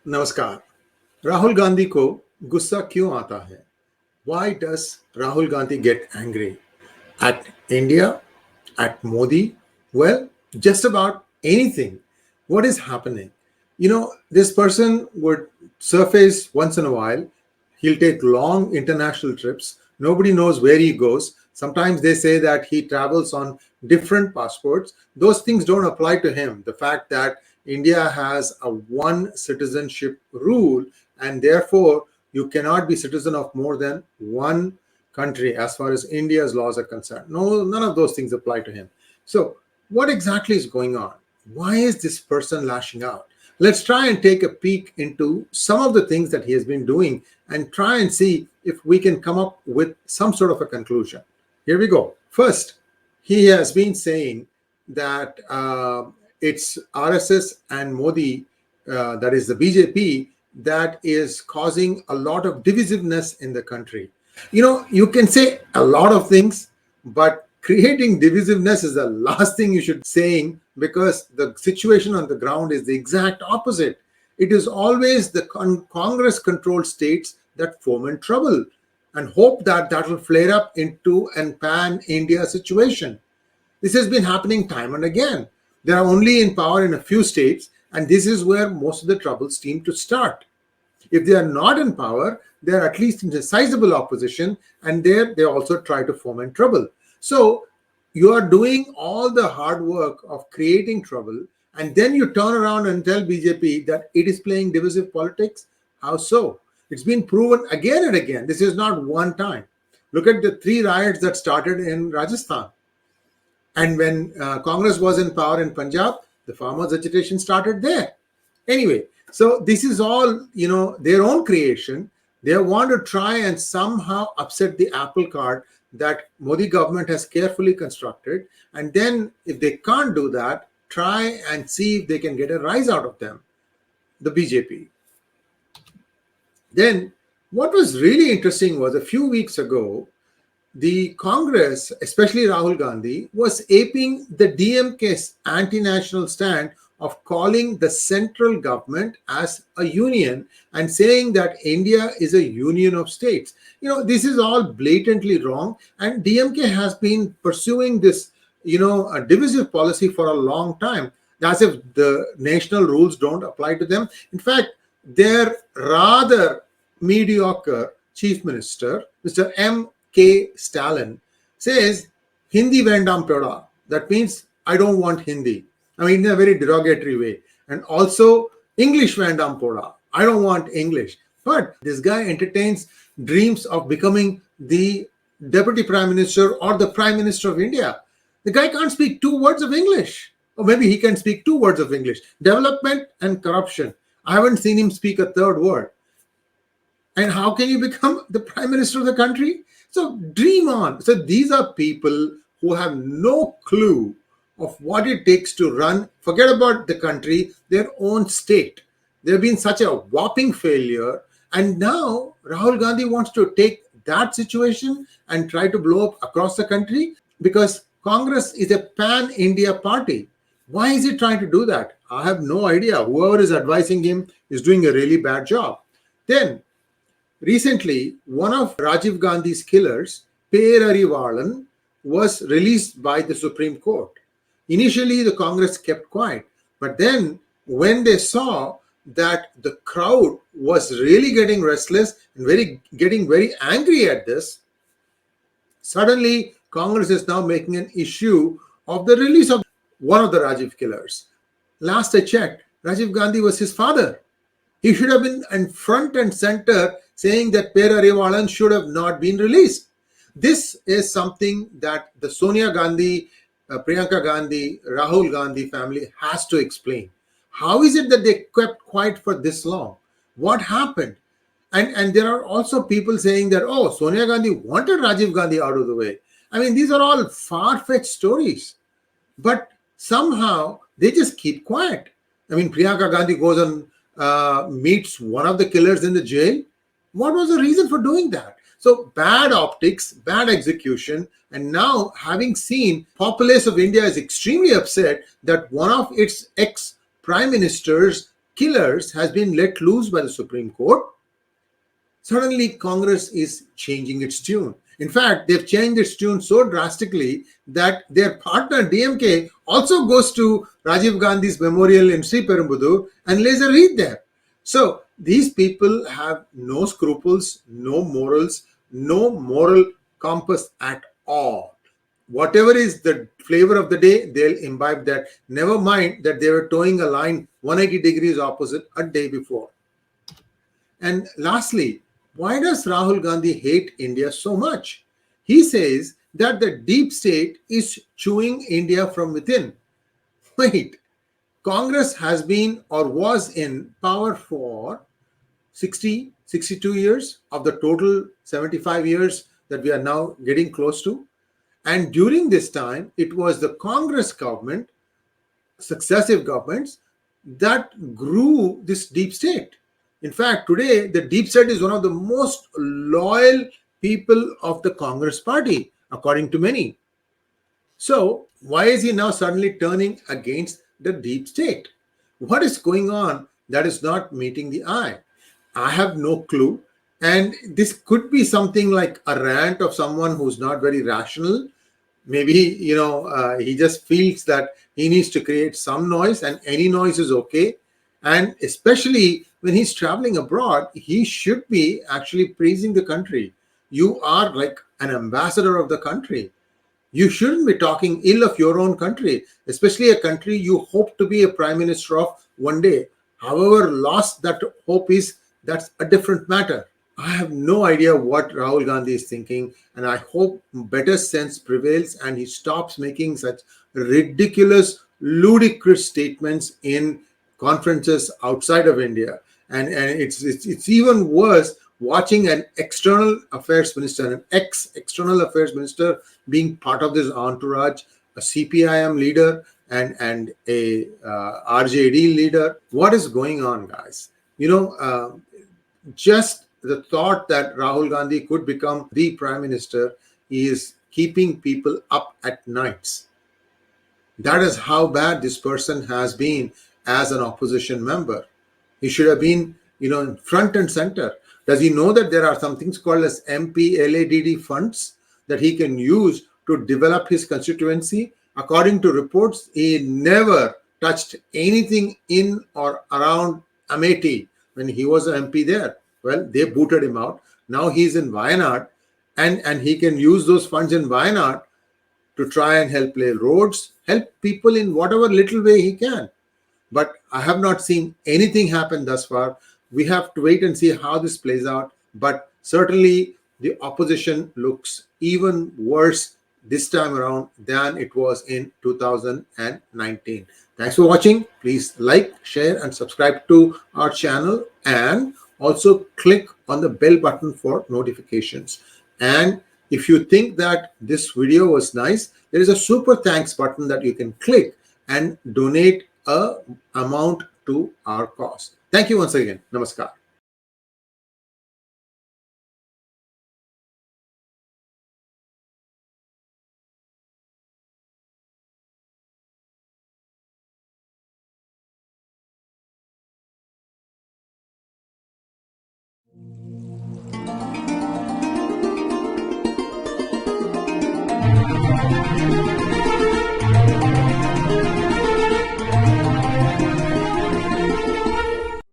नमस्कार। राहुल गांधी को गुस्सा क्यों आता है? Why does Rahul Gandhi get angry? At India? At Modi? Well, just about anything. What is happening? This person would surface once in a while. He'll take long international trips. Nobody knows where he goes. Sometimes they say that he travels on different passports. Those things don't apply to him. The fact that India has a one citizenship rule, and therefore you cannot be citizen of more than one country as far as India's laws are concerned. No, none of those things apply to him. So, what exactly is going on? Why is this person lashing out? Let's try and take a peek into some of the things that he has been doing and try and see if we can come up with some sort of a conclusion. Here we go. First, he has been saying that it's RSS and Modi, that is the BJP, that is causing a lot of divisiveness in the country. You can say a lot of things, but creating divisiveness is the last thing you should be saying, because the situation on the ground is the exact opposite. It is always the Congress-controlled states that foment trouble and hope that that will flare up into a pan-India situation. This has been happening time and again. They are only in power in a few states, and this is where most of the troubles seem to start. If they are not in power, they are at least in a sizable opposition, and there they also try to foment trouble. So you are doing all the hard work of creating trouble, and then you turn around and tell BJP that it is playing divisive politics? How so? It's been proven again and again. This is not one time. Look at the 3 riots that started in Rajasthan. And when Congress was in power in Punjab, the farmers' agitation started there. Anyway, so this is all, their own creation. They want to try and somehow upset the apple cart that Modi government has carefully constructed. And then if they can't do that, try and see if they can get a rise out of them, the BJP. Then what was really interesting was a few weeks ago, the Congress, especially Rahul Gandhi, was aping the DMK's anti-national stand of calling the central government as a union and saying that India is a union of states. This is all blatantly wrong, and DMK has been pursuing this, a divisive policy for a long time, as if the national rules don't apply to them. In fact, their rather mediocre chief minister, Mr. M.K. Stalin, says, Hindi vendam peda. That means, I don't want Hindi. I mean, in a very derogatory way. And also, English vendam poda. I don't want English. But this guy entertains dreams of becoming the deputy prime minister or the prime minister of India. The guy can't speak 2 words of English. Or maybe he can speak 2 words of English. Development and corruption. I haven't seen him speak a 3rd word. And how can you become the prime minister of the country? So dream on. So these are people who have no clue of what it takes to run, forget about the country, their own state. They've been such a whopping failure. And now Rahul Gandhi wants to take that situation and try to blow up across the country, because Congress is a pan-India party. Why is he trying to do that? I have no idea. Whoever is advising him is doing a really bad job. Then, recently, one of Rajiv Gandhi's killers, 𝗣𝗚𝘂𝘀𝘀𝘀𝘀, was released by the Supreme Court. Initially, the Congress kept quiet, but then when they saw that the crowd was really getting restless and getting very angry at this, suddenly Congress is now making an issue of the release of one of the Rajiv killers. Last I checked, Rajiv Gandhi was his father. He should have been in front and center saying that 𝗣𝗚𝘂𝘀𝘀𝘀𝘀 should have not been released. This is something that the Sonia Gandhi, Priyanka Gandhi, Rahul Gandhi family has to explain. How is it that they kept quiet for this long? What happened? And there are also people saying that, oh, Sonia Gandhi wanted Rajiv Gandhi out of the way. I mean, these are all far-fetched stories. But somehow they just keep quiet. I mean, Priyanka Gandhi goes and meets one of the killers in the jail. What was the reason for doing that? So bad optics, bad execution, and now having seen populace of India is extremely upset that one of its ex-prime ministers killers has been let loose by the Supreme Court, suddenly Congress is changing its tune. In fact, they've changed its tune so drastically that their partner DMK also goes to Rajiv Gandhi's memorial in Sriperumbudur and lays a wreath there. So these people have no scruples, no morals, no moral compass at all. Whatever is the flavor of the day, they'll imbibe that. Never mind that they were towing a line 180 degrees opposite a day before. And lastly, why does Rahul Gandhi hate India so much? He says that the deep state is chewing India from within. Wait, Congress has been or was in power for 60, 62 years of the total 75 years that we are now getting close to. And during this time, it was the Congress government, successive governments, that grew this deep state. In fact, today, the deep state is one of the most loyal people of the Congress party, according to many. So, why is he now suddenly turning against the deep state? What is going on that is not meeting the eye? I have no clue. And this could be something like a rant of someone who's not very rational. Maybe, he just feels that he needs to create some noise, and any noise is okay. And especially when he's traveling abroad, he should be actually praising the country. You are like an ambassador of the country. You shouldn't be talking ill of your own country, especially a country you hope to be a prime minister of one day. However lost that hope is, that's a different matter. I have no idea what Rahul Gandhi is thinking, and I hope better sense prevails and he stops making such ridiculous, ludicrous statements in conferences outside of India. And it's even worse watching an external affairs minister, an ex-external affairs minister being part of this entourage, a CPIM leader and a RJD leader. What is going on, guys? Just the thought that Rahul Gandhi could become the prime minister is keeping people up at nights. That is how bad this person has been as an opposition member. He should have been, in front and center. Does he know that there are some things called as MPLADD funds that he can use to develop his constituency? According to reports, he never touched anything in or around Amethi when he was an MP there. Well, they booted him out. Now he's in Wayanad, and he can use those funds in Wayanad to try and help lay roads, help people in whatever little way he can. But I have not seen anything happen thus far. We have to wait and see how this plays out. But certainly the opposition looks even worse this time around than it was in 2019. Thanks for watching. Please like, share, and subscribe to our channel, and also click on the bell button for notifications. And if you think that this video was nice, there is a super thanks button that you can click and donate a amount to our cause. Thank you once again. Namaskar.